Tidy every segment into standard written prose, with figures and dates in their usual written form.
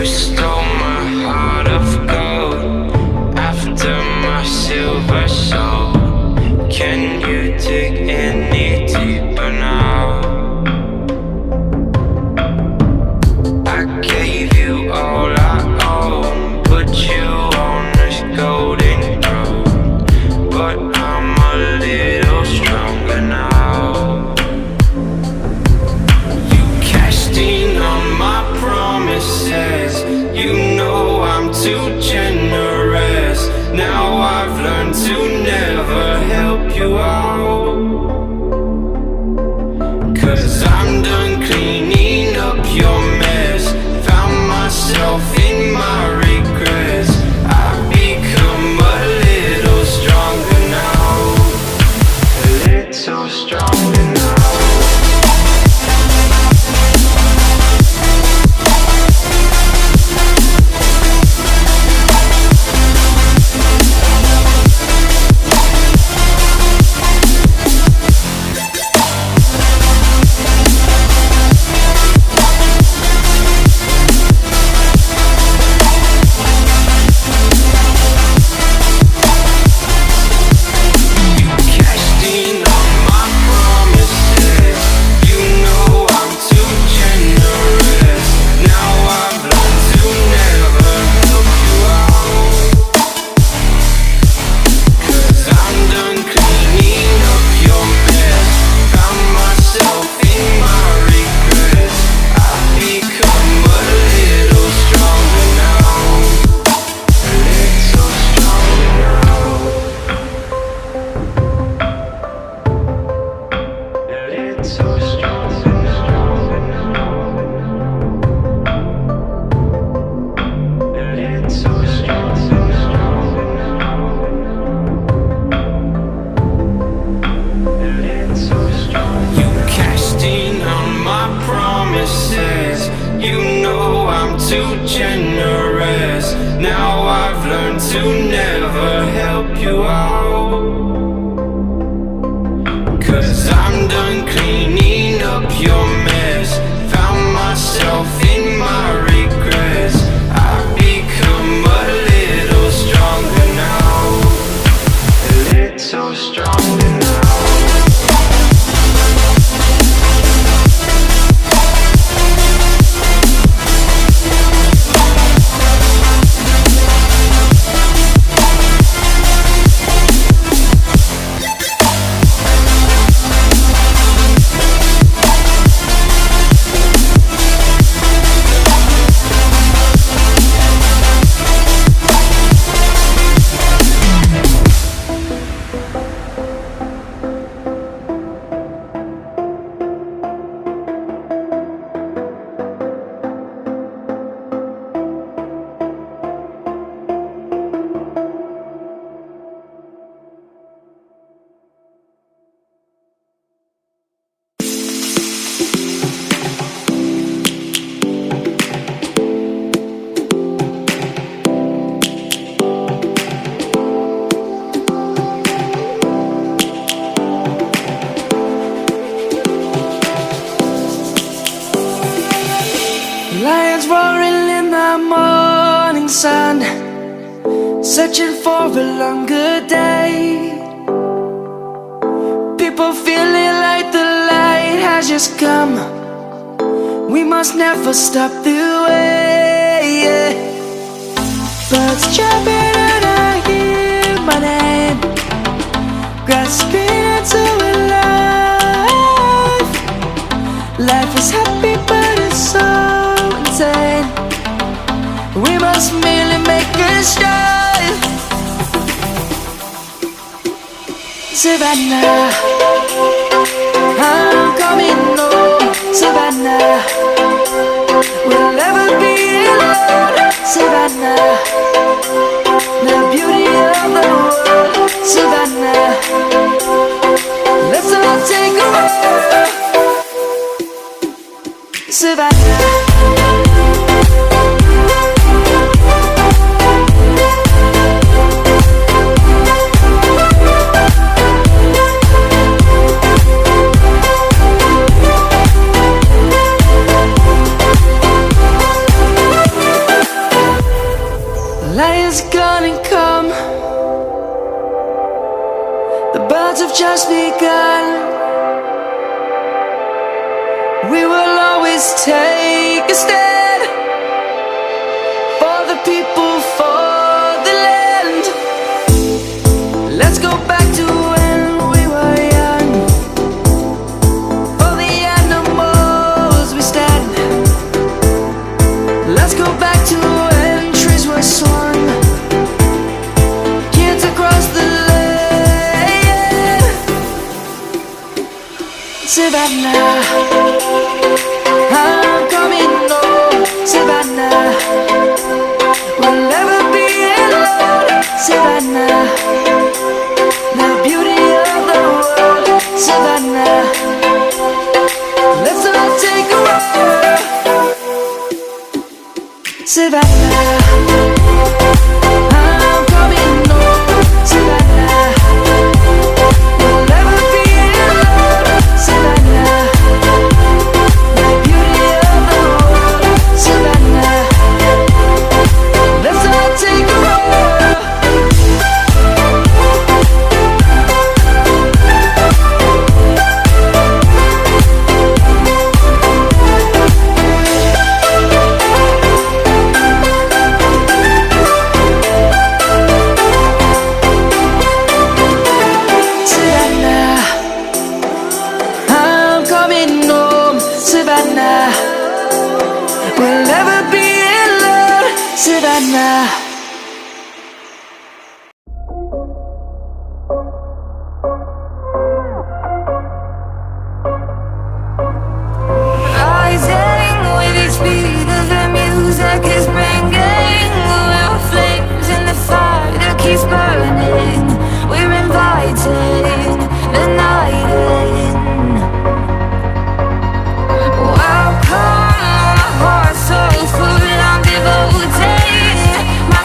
stole my heart of gold after my silver soul. Can you dig any deeper now? I gave you all I own, put you on this golden throne, but I'm a little stronger now. You cashed in on my promises, you know I'm too generous. Now I've learned to never help you out, 'cause I'm done cleaning up your mess. Found myself in my regrets. I've become a little stronger now, a little stronger now. You know I'm too generous. Now I've learned to never help you out, 'cause I'm done cleaning up your mess. Found myself in my regrets. I've become a little stronger now, a little stronger now. Lions roaring in the morning sun, searching for a longer day. People feeling like the light has just come. We must never stop the way. Birds jumping and I hear my name, grasping into a life. Life is happy but it's so insane. We must merely make a start. Savannah, I'm coming home. Savannah, we'll never be alone. Savannah, the beauty of the world. Savannah, let's all take a walk. Savannah. just begun. We will always take a stand for the people, for the land. Let's go back to when we were young. For the animals we stand. Let's go back to when trees were swung. Kids across the land. Savannah, I'm coming home. Savannah, we'll never be alone. Savannah, the beauty of the world. Savannah, let's all take a walk. Savannah, I'm coming home. Savannah, we'll never be alone. Savannah, the beauty of the world. Savannah, let's all take a walk. Savannah, I'm coming home. Savannah, we'll never be alone. Savannah. Rising with each beat of the music is bringing. We're flames in the fire that keeps burning. We're inviting the night in. Welcome, my heart so full, I'm devoted. My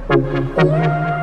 Thank